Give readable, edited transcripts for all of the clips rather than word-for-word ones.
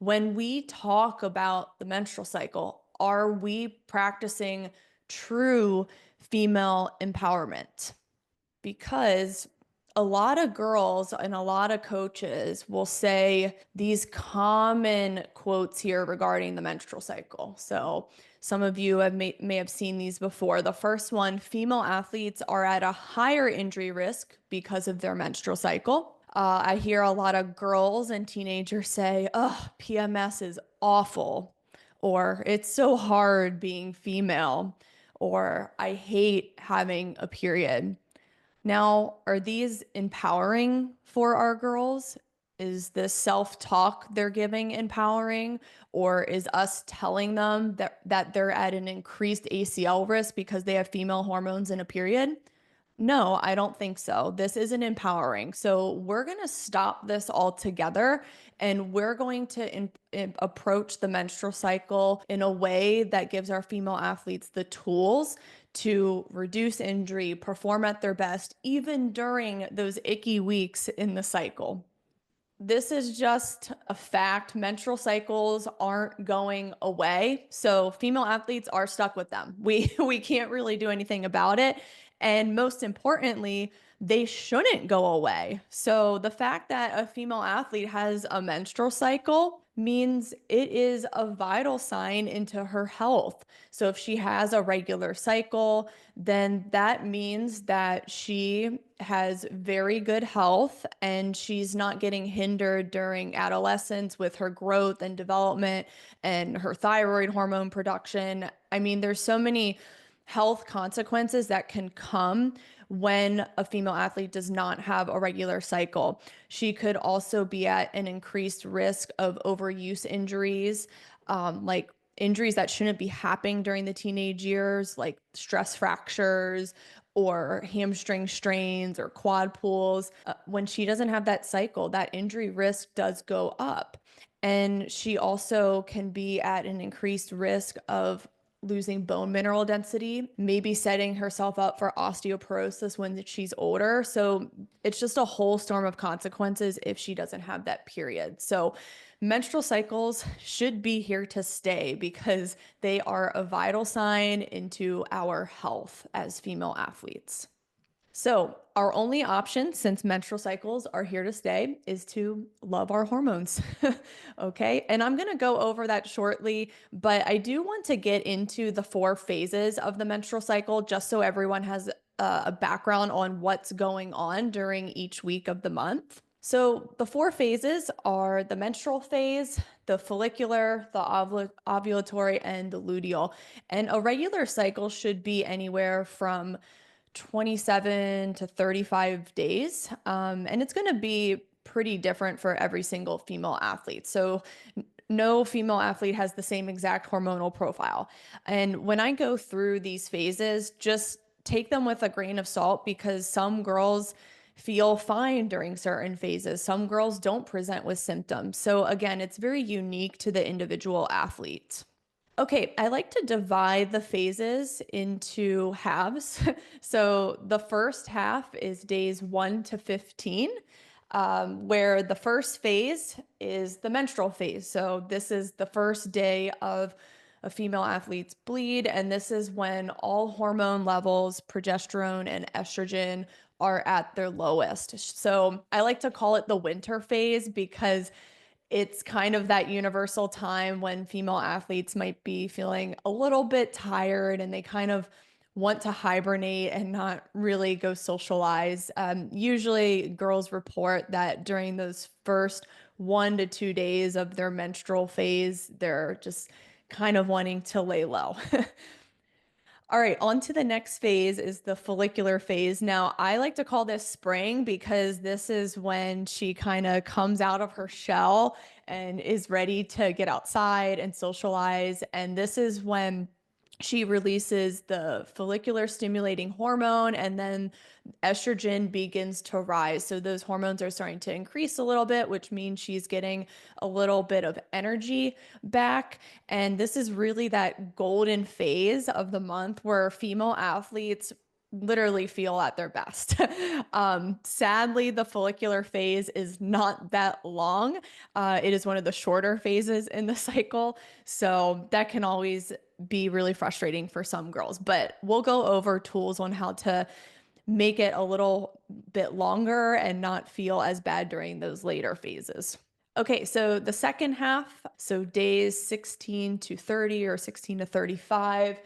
when we talk about the menstrual cycle, are we practicing true female empowerment? Because a lot of girls and a lot of coaches will say these common quotes here regarding the menstrual cycle. So some of you may have seen these before. The first one, female athletes are at a higher injury risk because of their menstrual cycle. I hear a lot of girls and teenagers say, oh, PMS is awful, or it's so hard being female, or I hate having a period. Now, are these empowering for our girls? Is the self-talk they're giving empowering? Or is us telling them that they're at an increased ACL risk because they have female hormones in a period? No, I don't think so. This isn't empowering. So we're going to stop this altogether and we're going to approach the menstrual cycle in a way that gives our female athletes the tools to reduce injury, perform at their best, even during those icky weeks in the cycle. This is just a fact. Menstrual cycles aren't going away. So female athletes are stuck with them. We can't really do anything about it. And most importantly, they shouldn't go away. So the fact that a female athlete has a menstrual cycle means it is a vital sign into her health. So if she has a regular cycle, then that means that she has very good health and she's not getting hindered during adolescence with her growth and development and her thyroid hormone production. I mean, there's so many health consequences that can come when a female athlete does not have a regular cycle. She could also be at an increased risk of overuse injuries, like injuries that shouldn't be happening during the teenage years, like stress fractures or hamstring strains or quad pulls. When she doesn't have that cycle, that injury risk does go up. And she also can be at an increased risk of losing bone mineral density, maybe setting herself up for osteoporosis when she's older. So it's just a whole storm of consequences if she doesn't have that period. So menstrual cycles should be here to stay because they are a vital sign into our health as female athletes. So, our only option, since menstrual cycles are here to stay, is to love our hormones. Okay. And I'm going to go over that shortly, but I do want to get into the 4 phases of the menstrual cycle just so everyone has a background on what's going on during each week of the month. So, the 4 phases are the menstrual phase, the follicular, the ovulatory, and the luteal. And a regular cycle should be anywhere from 27 to 35 days. And it's going to be pretty different for every single female athlete. So no female athlete has the same exact hormonal profile. And when I go through these phases, just take them with a grain of salt because some girls feel fine during certain phases. Some girls don't present with symptoms. So again, it's very unique to the individual athlete. Okay, I like to divide the phases into halves. So the first half is days 1 to 15, where the first phase is the menstrual phase. So this is the first day of a female athlete's bleed, and this is when all hormone levels, progesterone and estrogen, are at their lowest. So I like to call it the winter phase because it's kind of that universal time when female athletes might be feeling a little bit tired and they kind of want to hibernate and not really go socialize. Usually, girls report that during those first 1 to 2 days of their menstrual phase, they're just kind of wanting to lay low. All right, on to the next phase is the follicular phase. Now, I like to call this spring because this is when she kind of comes out of her shell and is ready to get outside and socialize. And this is when she releases the follicular stimulating hormone and then estrogen begins to rise. So those hormones are starting to increase a little bit, which means she's getting a little bit of energy back. And this is really that golden phase of the month where female athletes literally feel at their best. Sadly, the follicular phase is not that long. It is one of the shorter phases in the cycle. So that can always be really frustrating for some girls. But we'll go over tools on how to make it a little bit longer and not feel as bad during those later phases. Okay, so the second half, so days 16 to 30 or 16 to 35.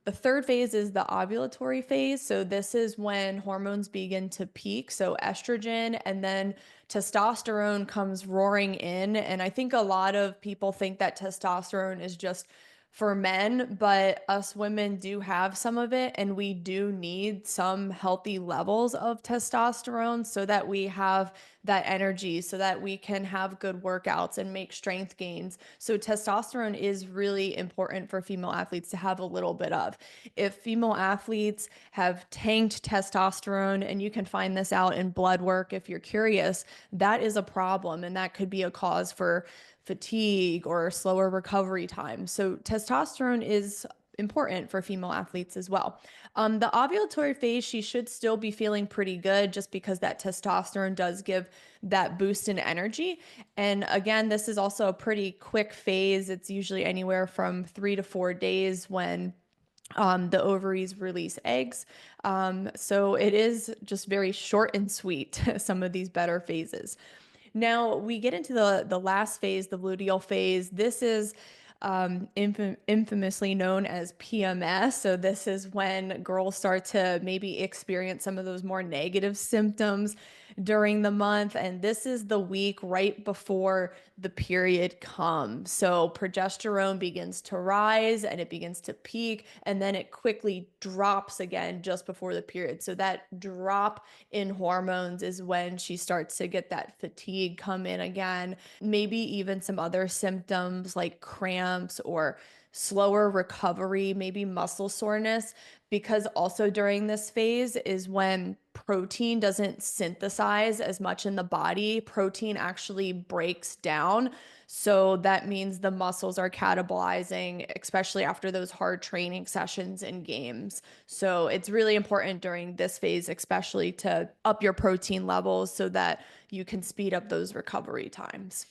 The third phase is the ovulatory phase. So this is when hormones begin to peak. So estrogen and then testosterone comes roaring in. And I think a lot of people think that testosterone is just for men, but us women do have some of it, and we do need some healthy levels of testosterone so that we have that energy, so that we can have good workouts and make strength gains. So testosterone is really important for female athletes to have a little bit of. If female athletes have tanked testosterone, and you can find this out in blood work if you're curious, that is a problem, and that could be a cause for fatigue or slower recovery time. So testosterone is important for female athletes as well. The ovulatory phase, she should still be feeling pretty good just because that testosterone does give that boost in energy. And again, this is also a pretty quick phase. It's usually anywhere from 3 to 4 days when the ovaries release eggs. So it is just very short and sweet, some of these better phases. Now we get into the last phase, the luteal phase. This is infamously known as PMS. So this is when girls start to maybe experience some of those more negative symptoms during the month. And this is the week right before the period comes. So progesterone begins to rise and it begins to peak, and then it quickly drops again just before the period. So that drop in hormones is when she starts to get that fatigue come in again, maybe even some other symptoms like cramps or slower recovery, maybe muscle soreness, because also during this phase is when protein doesn't synthesize as much in the body. Protein actually breaks down. So that means the muscles are catabolizing, especially after those hard training sessions and games. So it's really important during this phase, especially to up your protein levels so that you can speed up those recovery times.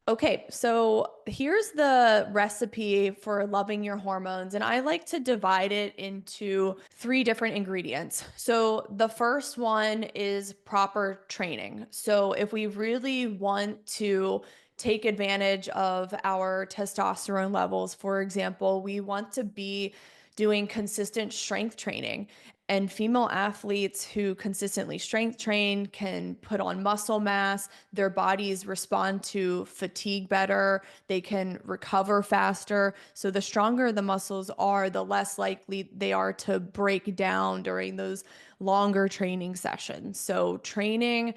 Okay, so here's the recipe for loving your hormones, and I like to divide it into 3 different ingredients. So the first one is proper training. So if we really want to take advantage of our testosterone levels, for example, we want to be doing consistent strength training. And female athletes who consistently strength train can put on muscle mass. Their bodies respond to fatigue better. They can recover faster. So the stronger the muscles are, the less likely they are to break down during those longer training sessions. So strength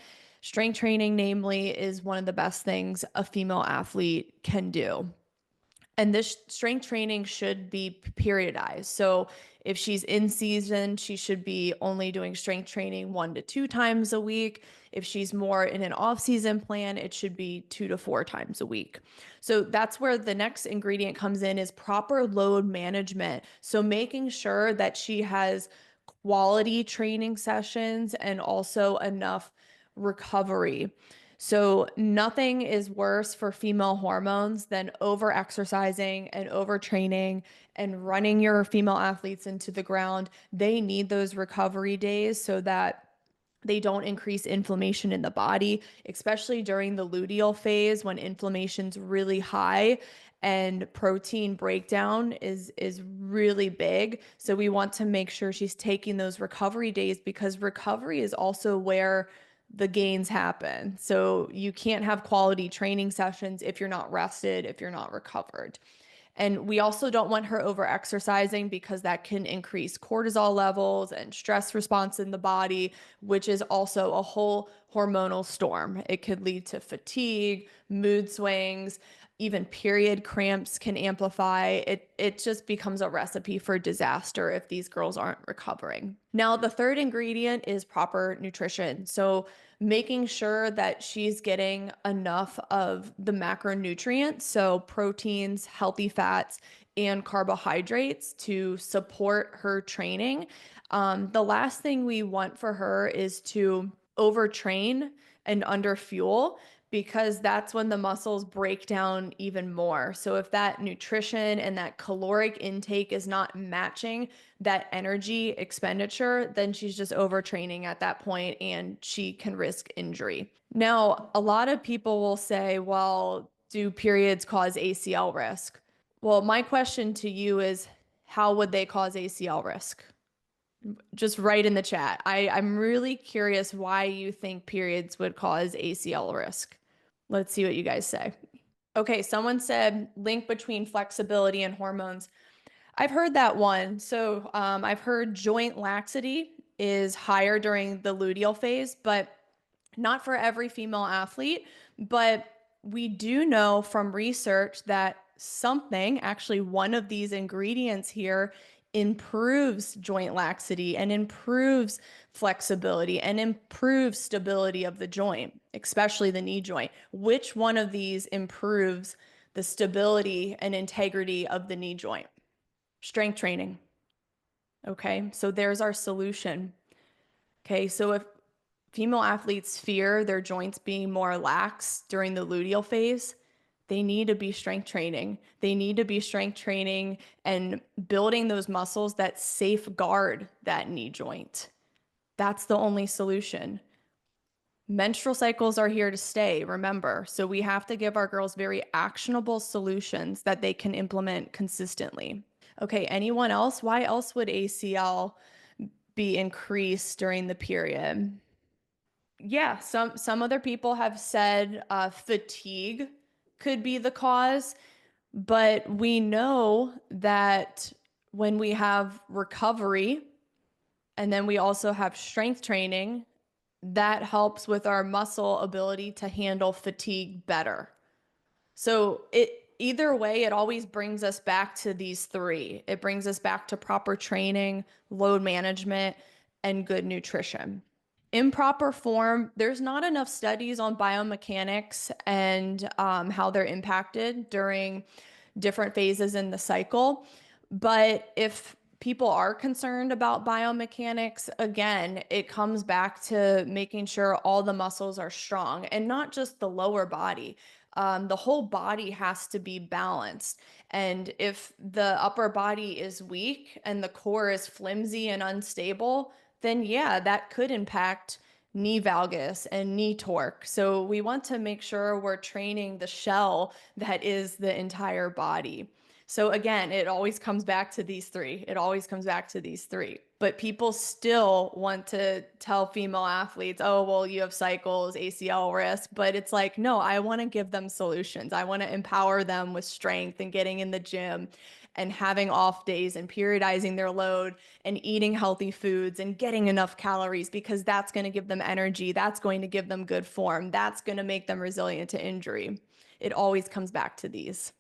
training, namely, is one of the best things a female athlete can do. And this strength training should be periodized. So if she's in season, she should be only doing strength training 1 to 2 times a week. If she's more in an off-season plan, it should be 2 to 4 times a week. So that's where the next ingredient comes in, is proper load management. So making sure that she has quality training sessions and also enough recovery. So nothing is worse for female hormones than over exercising and overtraining and running your female athletes into the ground. They need those recovery days so that they don't increase inflammation in the body, especially during the luteal phase when inflammation's really high and protein breakdown is really big. So we want to make sure she's taking those recovery days, because recovery is also where the gains happen. So you can't have quality training sessions if you're not rested, if you're not recovered. And we also don't want her over exercising, because that can increase cortisol levels and stress response in the body, which is also a whole hormonal storm. It could lead to fatigue, mood swings, Even period cramps can amplify. It just becomes a recipe for disaster if these girls aren't recovering. Now, the third ingredient is proper nutrition. So making sure that she's getting enough of the macronutrients, so proteins, healthy fats, and carbohydrates to support her training. The last thing we want for her is to overtrain and underfuel, because that's when the muscles break down even more. So if that nutrition and that caloric intake is not matching that energy expenditure, then she's just overtraining at that point and she can risk injury. Now, a lot of people will say, well, do periods cause ACL risk? Well, my question to you is, how would they cause ACL risk? Just write in the chat. I'm really curious why you think periods would cause ACL risk. Let's see what you guys say. Okay, someone said link between flexibility and hormones. I've heard that one. So I've heard joint laxity is higher during the luteal phase, but not for every female athlete. But we do know from research that something, actually one of these ingredients here, improves joint laxity and improves flexibility and improves stability of the joint, especially the knee joint. Which one of these improves the stability and integrity of the knee joint? Strength training. Okay, so there's our solution. Okay, so if female athletes fear their joints being more lax during the luteal phase, they need to be strength training. They need to be strength training and building those muscles that safeguard that knee joint. That's the only solution. Menstrual cycles are here to stay, remember. So we have to give our girls very actionable solutions that they can implement consistently. Okay, anyone else? Why else would ACL be increased during the period? Yeah, some other people have said fatigue could be the cause, but we know that when we have recovery and then we also have strength training, that helps with our muscle ability to handle fatigue better. So either way, it always brings us back to these three. It brings us back to proper training, load management, and good nutrition. Improper form, there's not enough studies on biomechanics and how they're impacted during different phases in the cycle. But if people are concerned about biomechanics, again, it comes back to making sure all the muscles are strong and not just the lower body. The whole body has to be balanced. And if the upper body is weak and the core is flimsy and unstable, then yeah, that could impact knee valgus and knee torque. So we want to make sure we're training the shell that is the entire body. So again, it always comes back to these three. It always comes back to these three. But people still want to tell female athletes, oh, well, you have cycles, ACL risk. But it's like, no, I want to give them solutions. I want to empower them with strength and getting in the gym and having off days and periodizing their load and eating healthy foods and getting enough calories, because that's going to give them energy. That's going to give them good form. That's going to make them resilient to injury. It always comes back to these.